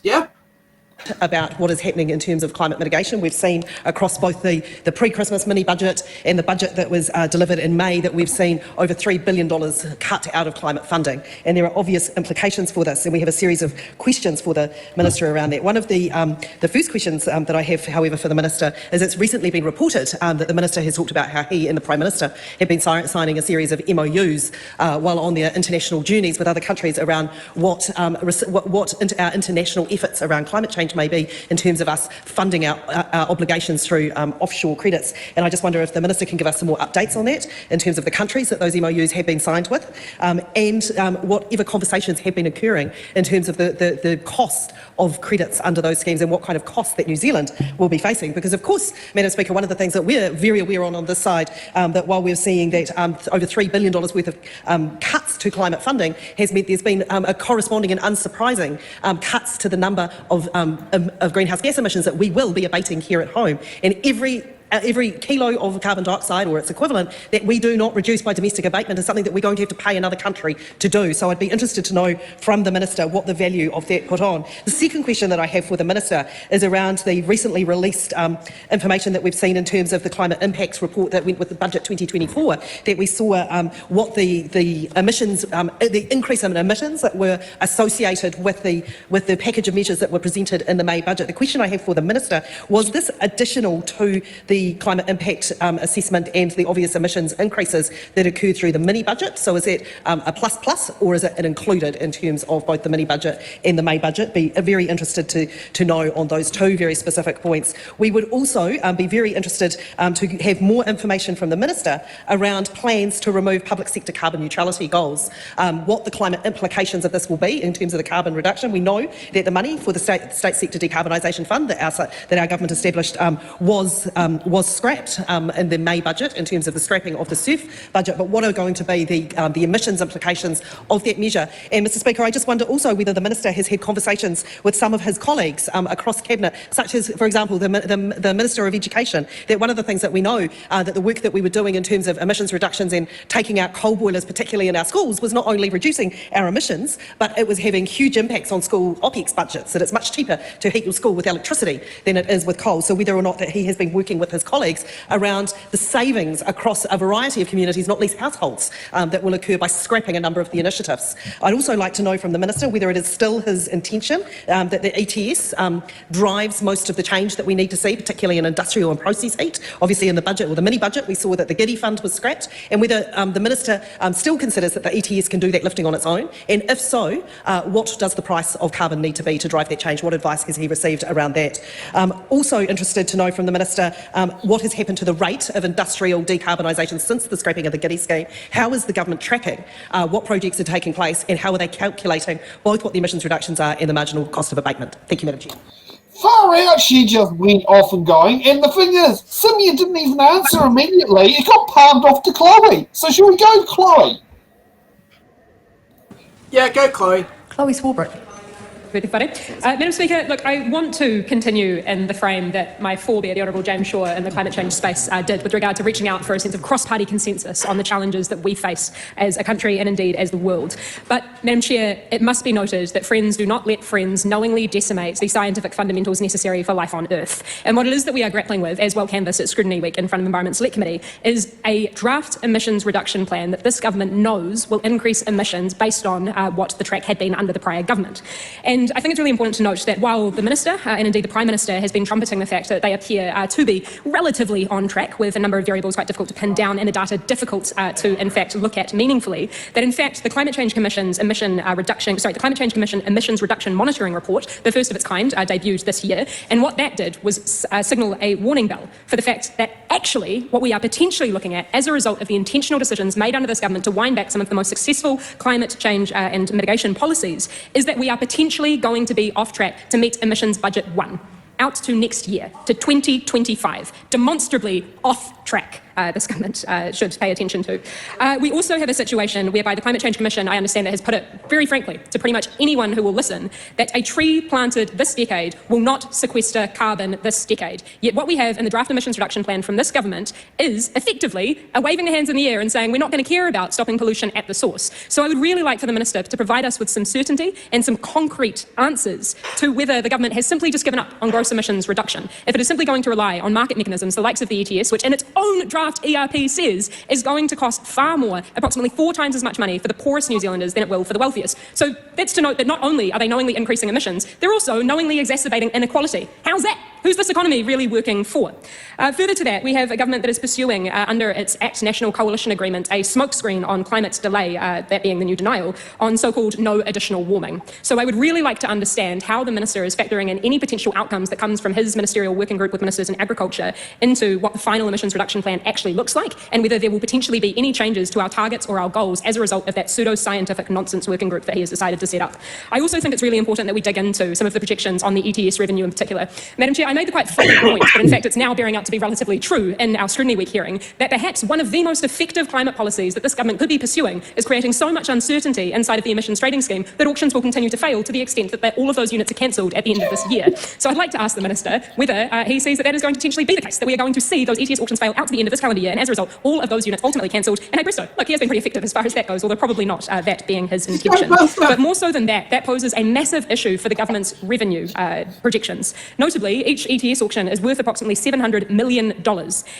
Yeah. About what is happening in terms of climate mitigation. We've seen across both the pre-Christmas mini-budget and the budget that was delivered in May that we've seen over $3 billion cut out of climate funding. And there are obvious implications for this, and we have a series of questions for the Minister around that. One of the first questions that I have, however, for the Minister is it's recently been reported that the Minister has talked about how he and the Prime Minister have been signing a series of MOUs while on their international journeys with other countries around what our international efforts around climate change may be in terms of us funding our obligations through offshore credits. And I just wonder if the Minister can give us some more updates on that in terms of the countries that those MOUs have been signed with and whatever conversations have been occurring in terms of the cost of credits under those schemes and what kind of cost that New Zealand will be facing. Because of course, Madam Speaker, one of the things that we're very aware on this side, that while we're seeing that over $3 billion worth of cuts to climate funding has meant there's been a corresponding and unsurprising cuts to the number of greenhouse gas emissions that we will be abating here at home. And every kilo of carbon dioxide or its equivalent that we do not reduce by domestic abatement is something that we're going to have to pay another country to do. So I'd be interested to know from the Minister what the value of that put on. The second question that I have for the Minister is around the recently released information that we've seen in terms of the climate impacts report that went with the budget 2024, that we saw what the emissions, the increase in emissions that were associated with the package of measures that were presented in the May budget. The question I have for the Minister was this additional to the climate impact assessment and the obvious emissions increases that occur through the mini budget? So is it a plus or is it included in terms of both the mini budget and the May budget? Be very interested to know on those two very specific points. We would also be very interested to have more information from the Minister around plans to remove public sector carbon neutrality goals, what the climate implications of this will be in terms of the carbon reduction. We know that the money for the state sector decarbonisation fund that our government established was scrapped in the May budget in terms of the scrapping of the SURF budget, but what are going to be the emissions implications of that measure? And Mr Speaker, I just wonder also whether the Minister has had conversations with some of his colleagues across Cabinet, such as, for example, the Minister of Education, that one of the things that we know that the work that we were doing in terms of emissions reductions and taking out coal boilers, particularly in our schools, was not only reducing our emissions, but it was having huge impacts on school OPEX budgets, that it's much cheaper to heat your school with electricity than it is with coal. So whether or not that he has been working with his colleagues around the savings across a variety of communities, not least households, that will occur by scrapping a number of the initiatives. I'd also like to know from the Minister whether it is still his intention that the ETS drives most of the change that we need to see, particularly in industrial and process heat. Obviously in the budget, or the mini budget, we saw that the Giddy Fund was scrapped, and whether the Minister still considers that the ETS can do that lifting on its own, and if so, what does the price of carbon need to be to drive that change? What advice has he received around that? Also interested to know from the Minister what has happened to the rate of industrial decarbonisation since the scrapping of the Giddy scheme. How is the government tracking what projects are taking place, and how are they calculating both what the emissions reductions are and the marginal cost of abatement? Thank you, Madam Chair. Far out, she just went off and going, and the thing is, Simeon didn't even answer immediately. It got palmed off to Chloe. So shall we go, Chloe? Yeah, go, Chloe. Chloe Swarbrick. Really funny. Madam Speaker, look, I want to continue in the frame that my forebear, the Honourable James Shaw, in the climate change space did with regard to reaching out for a sense of cross-party consensus on the challenges that we face as a country and indeed as the world. But, Madam Chair, it must be noted that Friends do not let Friends knowingly decimate the scientific fundamentals necessary for life on Earth. And what it is that we are grappling with, as well canvassed at Scrutiny Week in front of the Environment Select Committee, is a draft emissions reduction plan that this government knows will increase emissions based on what the track had been under the prior government. And I think it's really important to note that while the Minister and indeed the Prime Minister has been trumpeting the fact that they appear to be relatively on track, with a number of variables quite difficult to pin down and the data difficult to in fact look at meaningfully, that in fact the Climate Change Commission's emissions reduction monitoring report, the first of its kind, debuted this year, and what that did was signal a warning bell for the fact that actually what we are potentially looking at as a result of the intentional decisions made under this government to wind back some of the most successful climate change and mitigation policies is that we are potentially going to be off track to meet emissions budget 1 out to next year, to 2025, demonstrably off track this government should pay attention to. We also have a situation whereby the Climate Change Commission, I understand, that has put it very frankly to pretty much anyone who will listen, that a tree planted this decade will not sequester carbon this decade. Yet what we have in the draft emissions reduction plan from this government is effectively a waving the hands in the air and saying we're not going to care about stopping pollution at the source. So I would really like for the Minister to provide us with some certainty and some concrete answers to whether the government has simply just given up on gross emissions reduction. If it is simply going to rely on market mechanisms, the likes of the ETS, which in its own draft ERP says is going to cost far more, approximately 4 times as much money for the poorest New Zealanders than it will for the wealthiest. So that's to note that not only are they knowingly increasing emissions, they're also knowingly exacerbating inequality. How's that? Who's this economy really working for? Further to that, we have a government that is pursuing, under its ACT National Coalition Agreement, a smokescreen on climate delay, that being the new denial, on so-called no additional warming. So I would really like to understand how the Minister is factoring in any potential outcomes that comes from his ministerial working group with ministers in agriculture into what the final emissions reduction plan actually looks like, and whether there will potentially be any changes to our targets or our goals as a result of that pseudo-scientific nonsense working group that he has decided to set up. I also think it's really important that we dig into some of the projections on the ETS revenue in particular. Madam Chair, I made the quite flippant point, but in fact it's now bearing out to be relatively true in our Scrutiny Week hearing, that perhaps one of the most effective climate policies that this government could be pursuing is creating so much uncertainty inside of the emissions trading scheme that auctions will continue to fail to the extent that all of those units are cancelled at the end of this year. So I'd like to ask the Minister whether he sees that that is going to potentially be the case, that we are going to see those ETS auctions fail out to the end of this calendar year, and as a result, all of those units ultimately cancelled. And hey presto, look, he has been pretty effective as far as that goes, although probably not that being his intention. But more so than that, that poses a massive issue for the government's revenue projections. Notably, each ETS auction is worth approximately $700 million.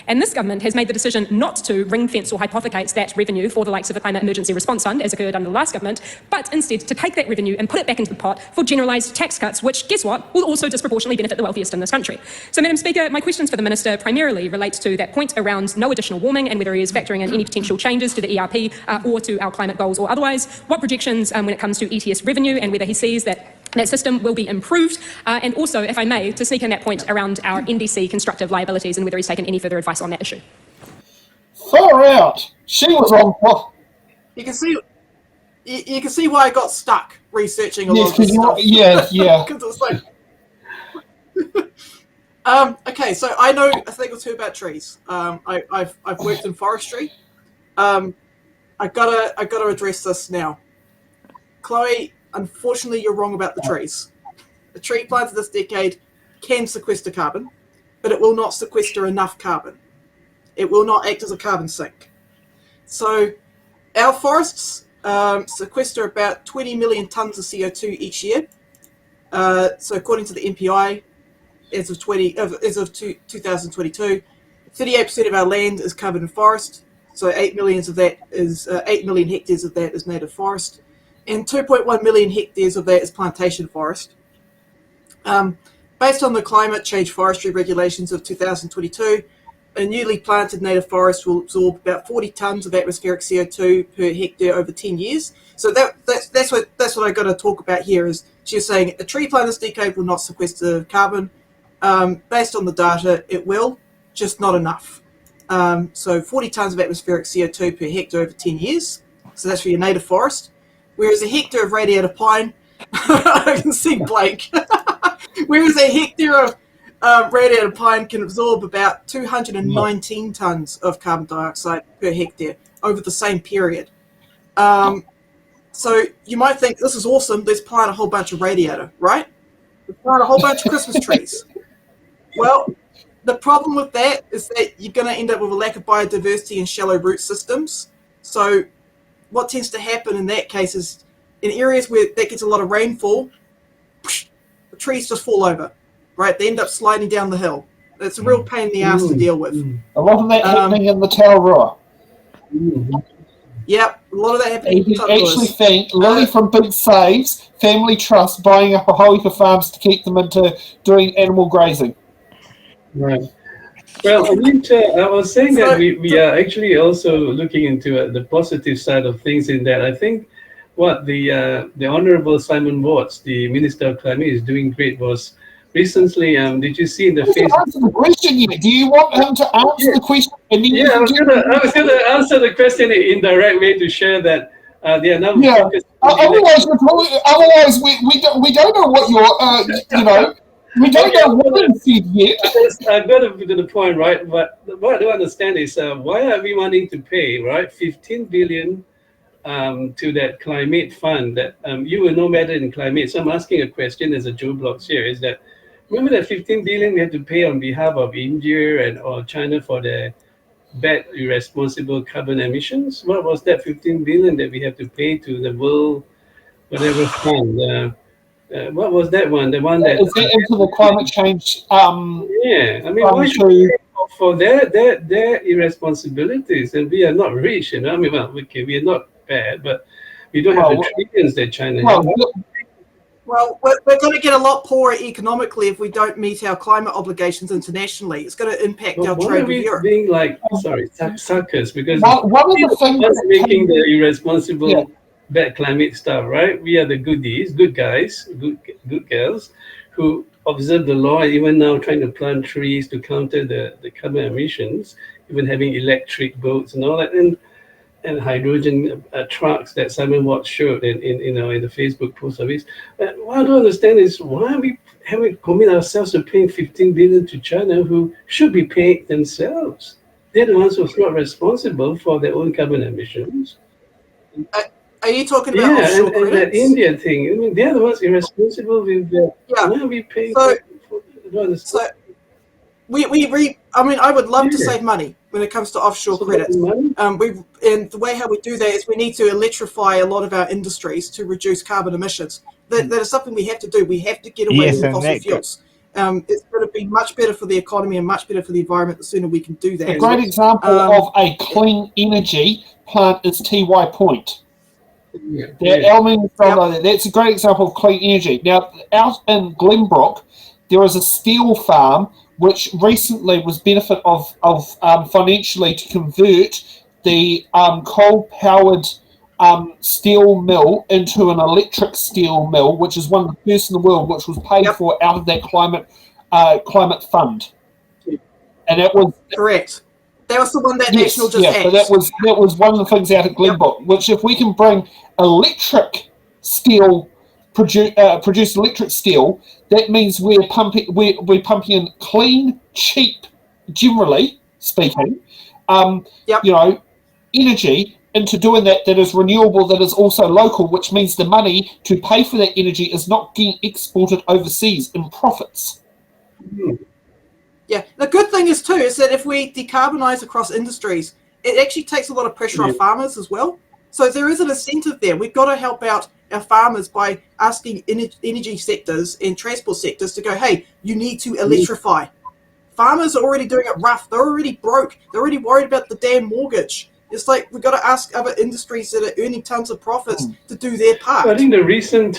And this government has made the decision not to ring-fence or hypothecate that revenue for the likes of the Climate Emergency Response Fund, as occurred under the last government, but instead to take that revenue and put it back into the pot for generalised tax cuts, which, guess what, will also disproportionately benefit the wealthiest in this country. So, Madam Speaker, my questions for the Minister primarily relate to that point around no additional warming and whether he is factoring in any potential changes to the ERP or to our climate goals or otherwise, what projections when it comes to ETS revenue, and whether he sees that system will be improved, and also, if I may, to sneak in that point around our NDC constructive liabilities and whether he's taken any further advice on that issue. Far out. She was on. Well, You can see why I got stuck researching a lot of this you, stuff. yeah. Because it was like, okay, so I know a thing or two about trees. I've worked in forestry. I gotta address this now. Chloe, unfortunately, you're wrong about the trees. A tree planted this decade can sequester carbon, but it will not sequester enough carbon. It will not act as a carbon sink. So our forests sequester about 20 million tonnes of CO2 each year. So according to the MPI, as of 2022, 38% of our land is covered in forest. So 8 million hectares of that is native forest, and 2.1 million hectares of that is plantation forest. Based on the climate change forestry regulations of 2022, a newly planted native forest will absorb about 40 tonnes of atmospheric CO2 per hectare over 10 years. So that's what I got to talk about here. Is she's saying a tree planted this decade will not sequester carbon. Based on the data, it will, just not enough. So 40 tonnes of atmospheric CO2 per hectare over 10 years. So that's for your native forest. Whereas a hectare of radiated pine, I can see Blake. Whereas a hectare of radiated pine can absorb about 219 tonnes of carbon dioxide per hectare over the same period. So you might think, this is awesome, let's plant a whole bunch of radiator, right? Let's plant a whole bunch of Christmas trees. Well, the problem with that is that you're going to end up with a lack of biodiversity and shallow root systems. So what tends to happen in that case is, in areas where that gets a lot of rainfall, the trees just fall over, right? They end up sliding down the hill. It's a real pain in the ass to deal with. A lot of that happening in the Taurua. Yep, a lot of that happening in the Actually, think Lily from Big Saves Family Trust buying up a whole heap of farms to keep them into doing animal grazing. Right. Well, I was saying that we are actually also looking into the positive side of things, in that I think what the Honourable Simon Watts, the Minister of Climate, is doing great was recently, did you see in the Facebook? Answer the question yet. Do you want him to answer the question? And then I was going to answer the question in an indirect way to share that they are now. Otherwise, we don't know what you're, We don't know what it said yet. I've got to the point, right? But what I don't understand is why are we wanting to pay, right, 15 billion to that climate fund that you will know better in climate. So I'm asking a question as a Joe Blocks here, is that remember that 15 billion we have to pay on behalf of India and or China for the bad irresponsible carbon emissions? What was that 15 billion that we have to pay to the world whatever fund? What was that one? The one that Is that into the climate change? yeah, I mean, why should we pay for their irresponsibilities? And we are not rich, you know. I mean, well, okay, we are not bad, but we don't have the trillions that China has. Well, we're going to get a lot poorer economically if we don't meet our climate obligations internationally. It's going to impact our trade with Europe. Being like, sorry, suckers, because one of the things us making the irresponsible bad climate stuff, right? We are the goodies, good guys, good girls, who observe the law and even now trying to plant trees to counter the carbon emissions, even having electric boats and all that, and hydrogen trucks that Simon Watts showed in the Facebook post of his. What I don't understand is why we haven't commit ourselves to paying 15 billion to China, who should be paying themselves. They're the ones who are not responsible for their own carbon emissions. Are you talking about offshore credits? And that India thing, I mean, they're the ones irresponsible with that. Yeah. Why are we paying I mean, I would love to save money when it comes to offshore credits. And the way how we do that is we need to electrify a lot of our industries to reduce carbon emissions. That is something we have to do. We have to get away from fossil fuels. It's going to be much better for the economy and much better for the environment the sooner we can do that. A great example of a clean energy plant is TY Point. That's a great example of clean energy. Now, out in Glenbrook, there is a steel farm which recently was benefit of financially to convert the coal-powered steel mill into an electric steel mill, which is one of the first in the world, which was paid for out of that climate fund. And it was correct. That was the one that National just had. But that was one of the things out at Glenbrook, which if we can bring electric steel, produce electric steel, that means we're pumping in clean, cheap, generally speaking, energy into doing that is renewable, that is also local, which means the money to pay for that energy is not getting exported overseas in profits. Yeah, the good thing is that if we decarbonise across industries, it actually takes a lot of pressure off farmers as well. So there is an incentive there. We've got to help out our farmers by asking energy sectors and transport sectors to go, hey, you need to electrify. Farmers are already doing it rough. They're already broke. They're already worried about the damn mortgage. It's like we've got to ask other industries that are earning tons of profits to do their part. I think the recent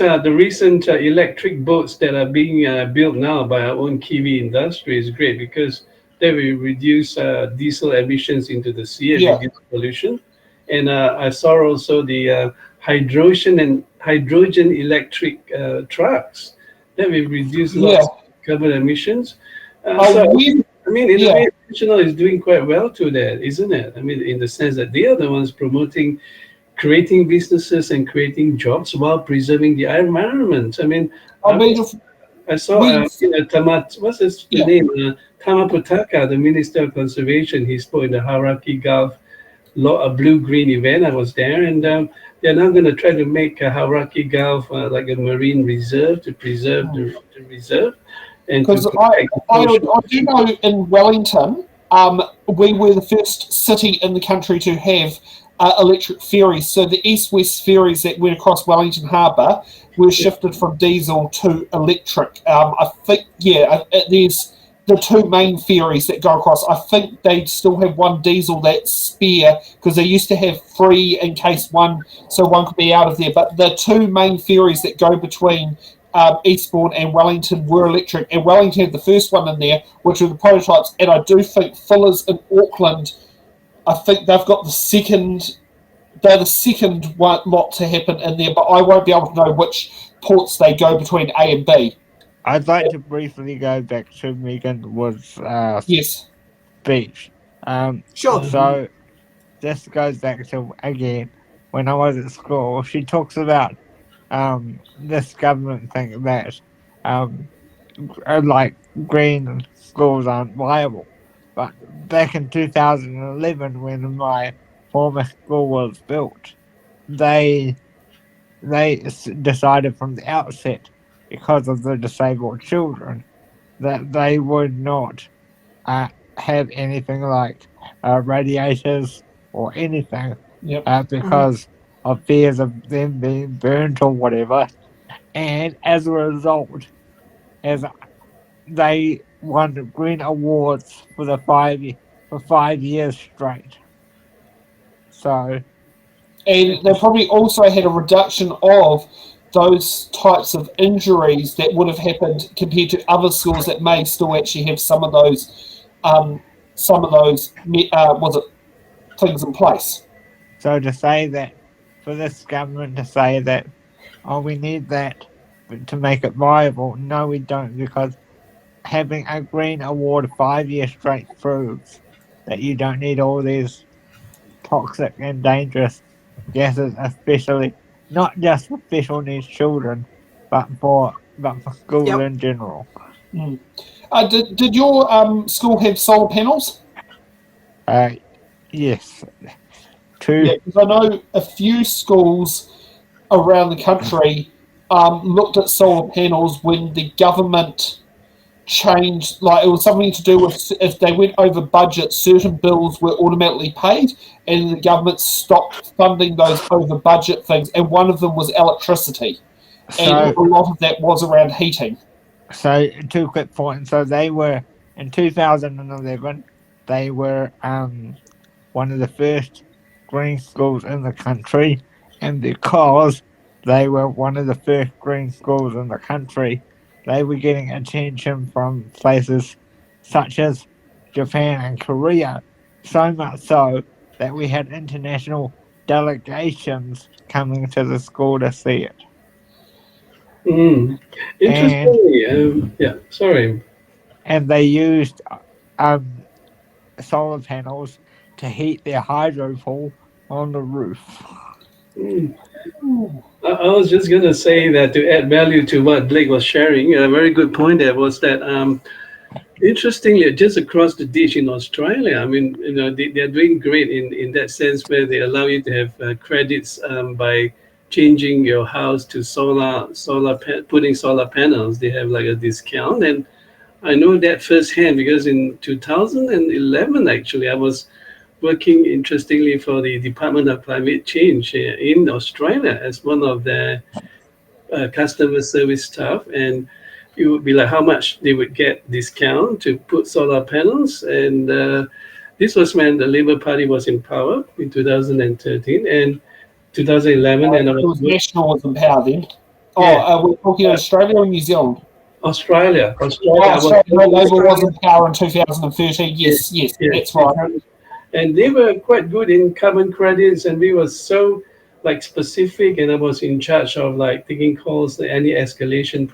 electric boats that are being built now by our own Kiwi industry is great because they will reduce diesel emissions into the sea and reduce pollution. And I saw also the hydrogen electric trucks that will reduce lots of carbon emissions. International is doing quite well to that, isn't it? I mean, in the sense that they are the ones promoting creating businesses and creating jobs while preserving the environment. I mean, I saw what's his name? Tamaputaka, the Minister of Conservation. He spoke in the Hauraki Gulf blue-green event. I was there, and they're now going to try to make Hauraki Gulf like a marine reserve to preserve the reserve. Because I do know in Wellington, we were the first city in the country to have electric ferries. So the east-west ferries that went across Wellington Harbour were shifted from diesel to electric. I think, there's the two main ferries that go across. I think they still have one diesel that's spare because they used to have three in case one could be out of there. But the two main ferries that go between Eastbourne and Wellington were electric, and Wellington had the first one in there, which were the prototypes, and I do think Fuller's in Auckland, I think they've got they're the second one lot to happen in there, but I won't be able to know which ports they go between A and B. I'd like to briefly go back to Megan Wood's speech. Sure. So this goes back to, again, when I was at school, she talks about this government thing that like green schools aren't viable. But back in 2011, when my former school was built, they decided from the outset, because of the disabled children, that they would not have anything like radiators or anything, because of fears of them being burnt or whatever. And as a result, as they won green awards for 5 years straight. So, and they probably also had a reduction of those types of injuries that would have happened compared to other schools that may still actually have some of those things in place. So to say that, for this government to say that, oh, we need that to make it viable, no, we don't, because having a green award 5 years straight proves that you don't need all these toxic and dangerous gases, especially not just for special needs children, but for schools in general. Did your school have solar panels? Yes. Two. Yeah, because I know a few schools around the country looked at solar panels when the government changed, like it was something to do with if they went over budget, certain bills were automatically paid, and the government stopped funding those over budget things, and one of them was electricity, and a lot of that was around heating. So 2 quick points. So they were, in 2011, they were one of the first green schools in the country, and because they were one of the first green schools in the country, they were getting attention from places such as Japan and Korea, so much so that we had international delegations coming to the school to see it. Interesting. Sorry. And they used solar panels to heat their hydro pool on the roof. I was just going to say that to add value to what Blake was sharing, a very good point there was that, interestingly, just across the ditch in Australia, I mean, they're doing great in that sense where they allow you to have credits by changing your house to putting solar panels. They have like a discount, and I know that firsthand because in 2011, actually, I was working, interestingly, for the Department of Climate Change in Australia as one of the customer service staff, and it would be like how much they would get discount to put solar panels, and this was when the Labour Party was in power in 2013 and 2011, and National was in power then. We're talking Australia or New Zealand? Australia. Labour was in power in 2013. Yes, that's right. And they were quite good in carbon credits, and we were so like specific, and I was in charge of like taking calls, any escalation.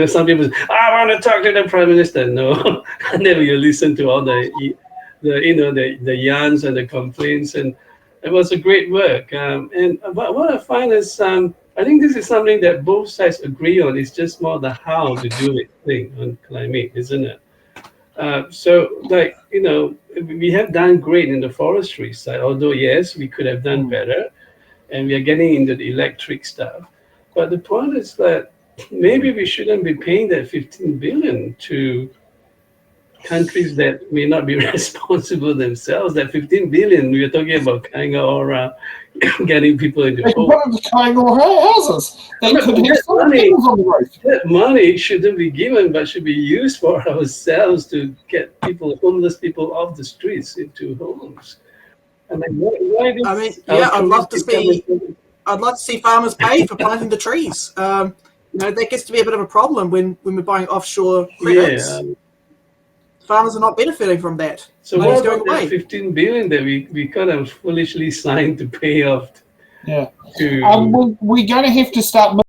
Some people say, I want to talk to the Prime Minister. No, and then you listen to all the yarns and the complaints, and it was a great work. And what I find is, I think this is something that both sides agree on. It's just more the how to do it thing on climate, isn't it? So, like, we have done great in the forestry side, although, yes, we could have done better, and we are getting into the electric stuff. But the point is that maybe we shouldn't be paying that 15 billion to countries that may not be responsible themselves. That 15 billion, we are talking about Kainga or getting people into homes. Houses. They could have some things on the road. That money shouldn't be given, but should be used for ourselves to get homeless people off the streets into homes. I mean, I'd love to see farmers pay for planting the trees. That gets to be a bit of a problem when we're buying offshore credits. Farmers are not benefiting from that. So what about that 15 billion that we kind of foolishly signed to pay off? We're going to have to start